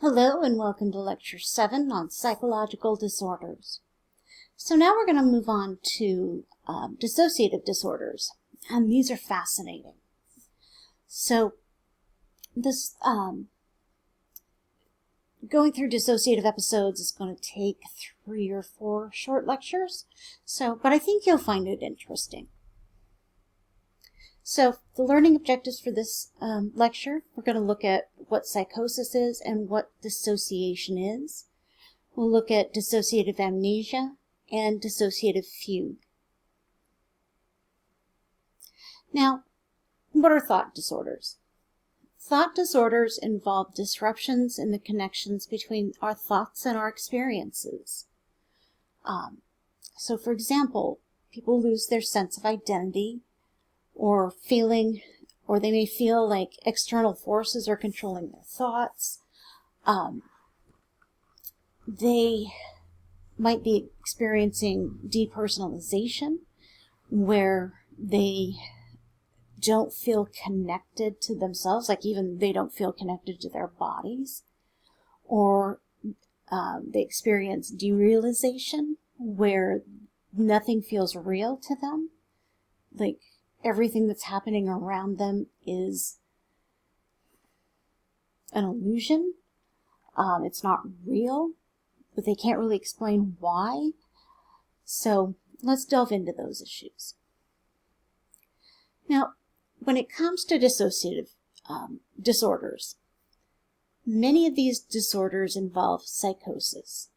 Hello and welcome to Lecture 7 on Psychological Disorders. So now we're going to move on to dissociative disorders, and these are fascinating. So this going through dissociative episodes is going to take 3 or 4 short lectures, but I think you'll find it interesting. So the learning objectives for this lecture, we're going to look at what psychosis is and what dissociation is. We'll look at dissociative amnesia and dissociative fugue. Now, what are thought disorders? Thought disorders involve disruptions in the connections between our thoughts and our experiences. So for example, people lose their sense of identity, or they may feel like external forces are controlling their thoughts. They might be experiencing depersonalization, where they don't feel connected to themselves, like even they don't feel connected to their bodies. Or they experience derealization, where nothing feels real to them, like everything that's happening around them is an illusion. It's not real, but they can't really explain why. So let's delve into those issues. Now, when it comes to dissociative disorders, many of these disorders involve psychosis.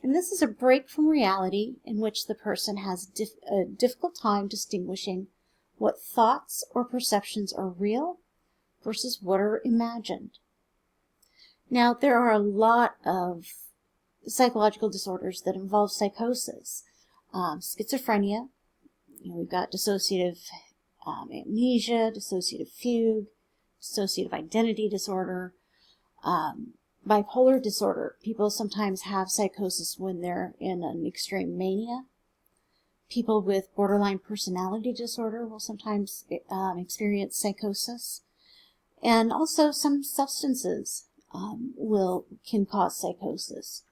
And this is a break from reality in which the person has a difficult time distinguishing what thoughts or perceptions are real versus what are imagined. Now, there are a lot of psychological disorders that involve psychosis. Schizophrenia, we've got dissociative amnesia, dissociative fugue, dissociative identity disorder, bipolar disorder. People sometimes have psychosis when they're in an extreme mania. People with borderline personality disorder will sometimes experience psychosis. And also some substances can cause psychosis.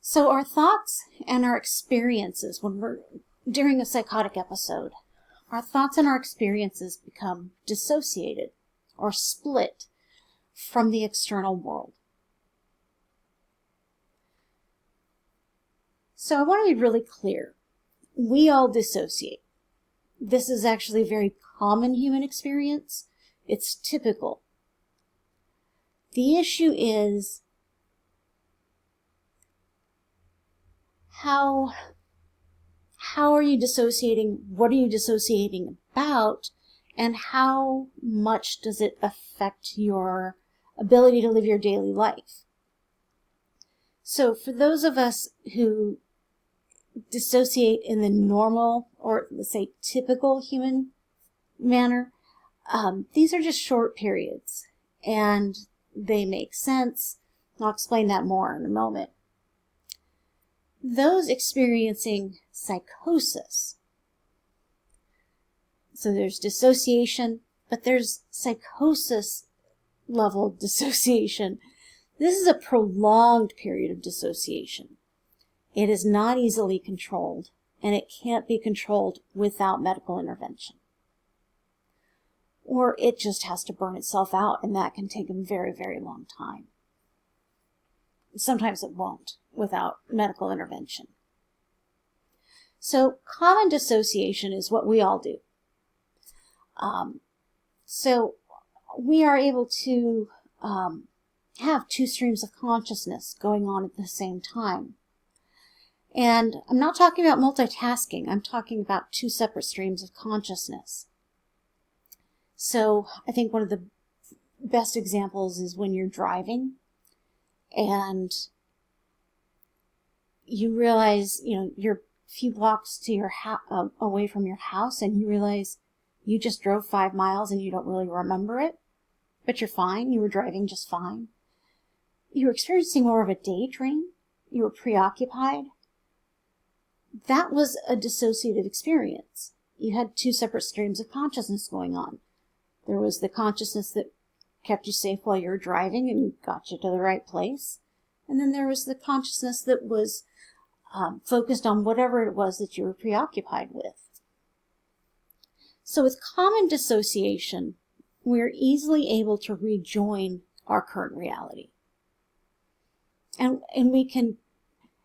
So our thoughts and our experiences, when we're during a psychotic episode, our thoughts and our experiences become dissociated or split from the external world. So I want to be really clear. We all dissociate. This is actually a very common human experience. It's typical. The issue is how are you dissociating? What are you dissociating about? And how much does it affect your ability to live your daily life? So for those of us who dissociate in the normal, or let's say typical human manner, these are just short periods and they make sense. I'll explain that more in a moment. Those experiencing psychosis, so there's dissociation, but there's psychosis level dissociation. This is a prolonged period of dissociation. It is not easily controlled, and it can't be controlled without medical intervention. Or it just has to burn itself out, and that can take a very, very long time. Sometimes it won't without medical intervention. So common dissociation is what we all do. So we are able to have 2 streams of consciousness going on at the same time. And I'm not talking about multitasking. I'm talking about 2 separate streams of consciousness. So I think one of the best examples is when you're driving and you realize, you're a few blocks to away from your house, and you realize you just drove 5 miles and you don't really remember it, but you're fine. You were driving just fine. You were experiencing more of a daydream. You were preoccupied. That was a dissociative experience. You had 2 separate streams of consciousness going on. There was the consciousness that kept you safe while you were driving and got you to the right place. And then there was the consciousness that was focused on whatever it was that you were preoccupied with. So with common dissociation, we're easily able to rejoin our current reality. And we can,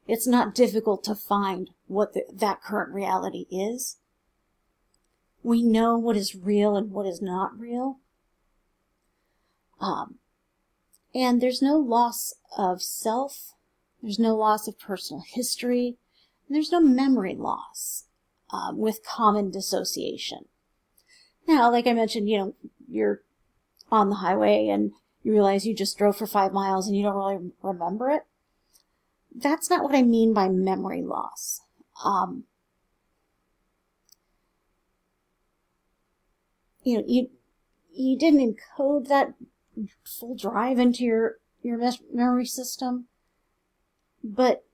it's not difficult to find what that current reality is. We know what is real and what is not real. And there's no loss of self, there's no loss of personal history, and there's no memory loss with common dissociation. Now, like I mentioned, you're on the highway and you realize you just drove for 5 miles and you don't really remember it. That's not what I mean by memory loss. You didn't encode that full drive into your memory system, but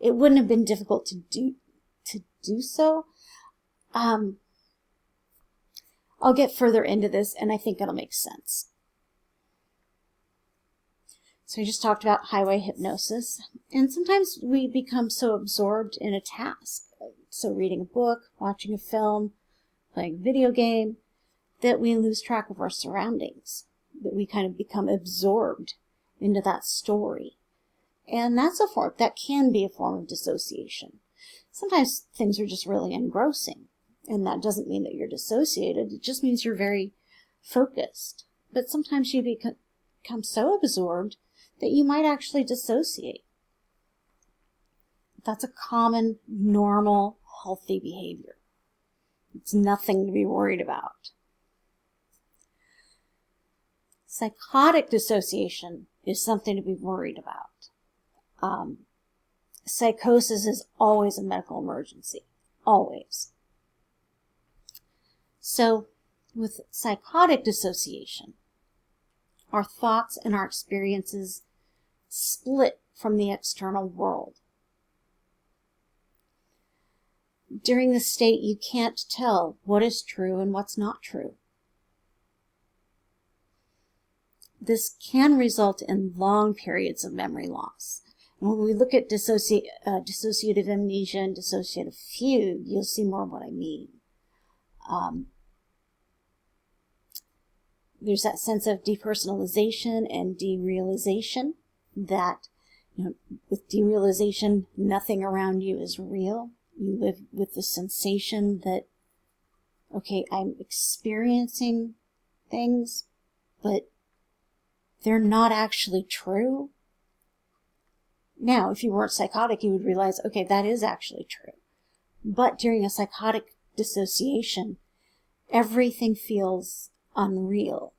it wouldn't have been difficult to do so. I'll get further into this, and I think it'll make sense. So I just talked about highway hypnosis, and sometimes we become so absorbed in a task, so reading a book, watching a film, playing a video game, that we lose track of our surroundings, that we kind of become absorbed into that story. And that can be a form of dissociation. Sometimes things are just really engrossing, and that doesn't mean that you're dissociated, it just means you're very focused. But sometimes you become so absorbed that you might actually dissociate. That's a common, normal, healthy behavior. It's nothing to be worried about. Psychotic dissociation is something to be worried about. Psychosis is always a medical emergency. Always. So, with psychotic dissociation, our thoughts and our experiences split from the external world. During this state, you can't tell what is true and what's not true. This can result in long periods of memory loss. And when we look at dissociative amnesia and dissociative fugue, you'll see more of what I mean. There's that sense of depersonalization and derealization that, with derealization, nothing around you is real. You live with the sensation that, okay, I'm experiencing things, but they're not actually true. Now, if you weren't psychotic, you would realize, okay, that is actually true. But during a psychotic dissociation, everything feels unreal,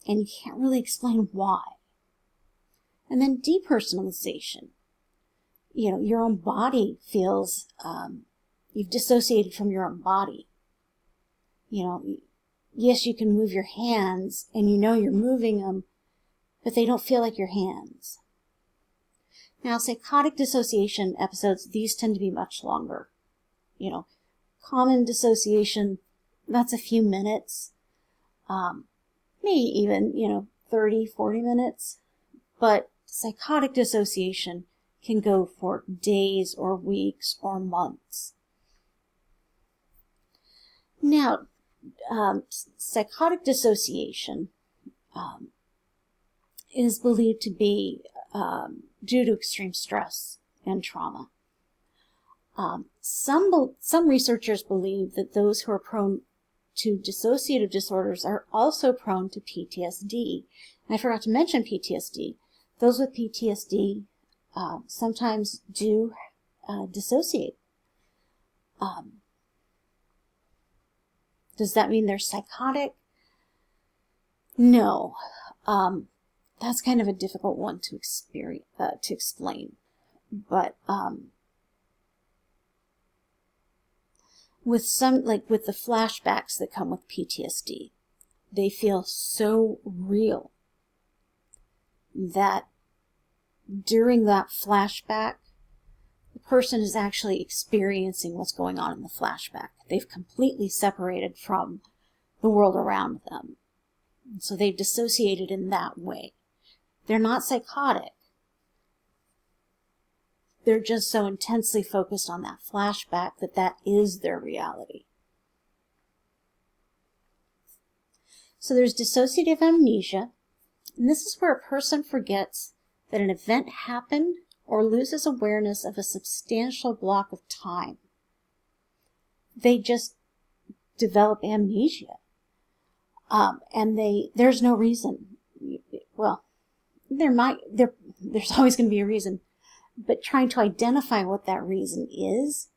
and you can't really explain why. And then depersonalization. Your own body feels, you've dissociated from your own body. Yes, you can move your hands, and you're moving them, but they don't feel like your hands. Now, psychotic dissociation episodes, these tend to be much longer. Common dissociation, that's a few minutes, maybe even, 30, 40 minutes. But psychotic dissociation can go for days or weeks or months. Now, psychotic dissociation is believed to be due to extreme stress and trauma. Some researchers believe that those who are prone to dissociative disorders are also prone to PTSD. And I forgot to mention PTSD. Those with PTSD sometimes do dissociate. Does that mean they're psychotic? No. That's kind of a difficult one to explain. But with with the flashbacks that come with PTSD, they feel so real that during that flashback, the person is actually experiencing what's going on in the flashback. They've completely separated from the world around them. So they've dissociated in that way. They're not psychotic. They're just so intensely focused on that flashback that that is their reality. So there's dissociative amnesia, and this is where a person forgets that an event happened or loses awareness of a substantial block of time. They just develop amnesia. And there's no reason. Well, there's always going to be a reason, but trying to identify what that reason is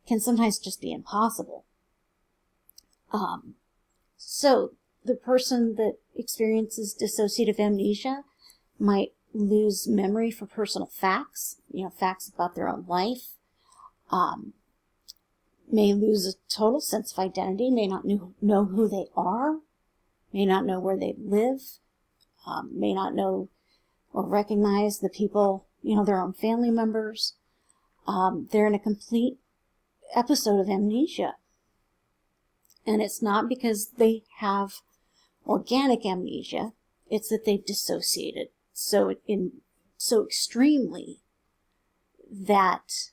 can sometimes just be impossible. So the person that experiences dissociative amnesia might lose memory for personal facts, facts about their own life, may lose a total sense of identity, may not know who they are, may not know where they live, may not know or recognize the people, their own family members. They're in a complete episode of amnesia. And it's not because they have organic amnesia, it's that they've dissociated so extremely that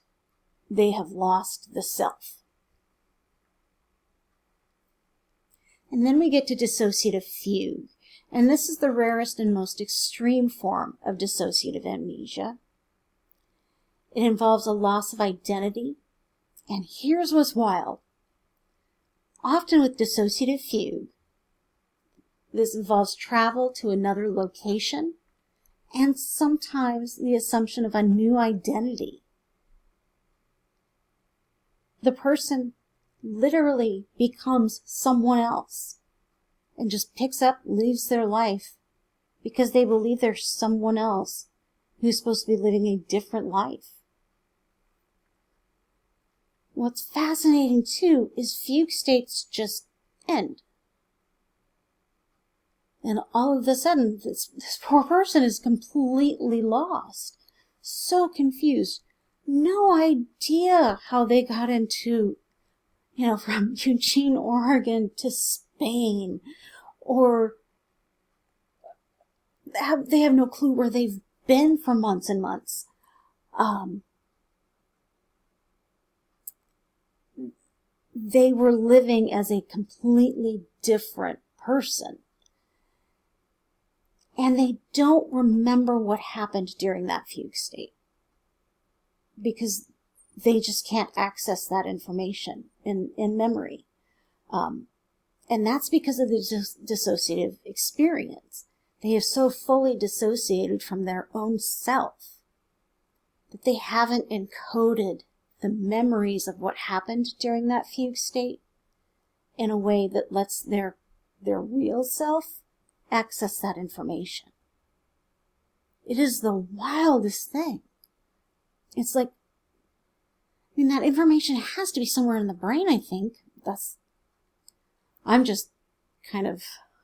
they have lost the self. And then we get to dissociative fugue. And this is the rarest and most extreme form of dissociative amnesia. It involves a loss of identity. And here's what's wild. Often with dissociative fugue, this involves travel to another location and sometimes the assumption of a new identity. The person literally becomes someone else and just picks up, leaves their life because they believe there's someone else who's supposed to be living a different life. What's fascinating too is fugue states just end. And all of a sudden, this poor person is completely lost, so confused, no idea how they got into, from Eugene, Oregon to Spain, or they have no clue where they've been for months and months. They were living as a completely different person. And they don't remember what happened during that fugue state because they just can't access that information in memory. And that's because of the dissociative experience. They have so fully dissociated from their own self that they haven't encoded the memories of what happened during that fugue state in a way that lets their real self access that information. It is the wildest thing. It's like, that information has to be somewhere in the brain, I think. I'm just kind of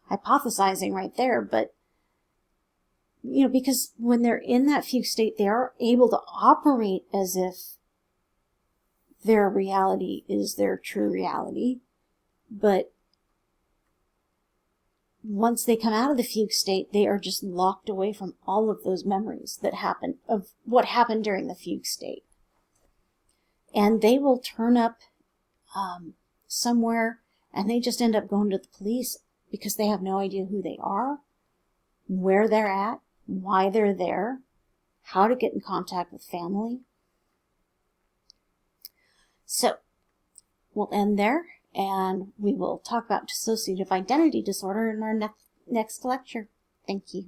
hypothesizing right there, but, because when they're in that fugue state, they are able to operate as if their reality is their true reality, but once they come out of the fugue state, they are just locked away from all of those memories that happened, of what happened during the fugue state. And they will turn up somewhere, and they just end up going to the police because they have no idea who they are, where they're at, why they're there, how to get in contact with family. So, we'll end there. And we will talk about dissociative identity disorder in our next lecture. Thank you.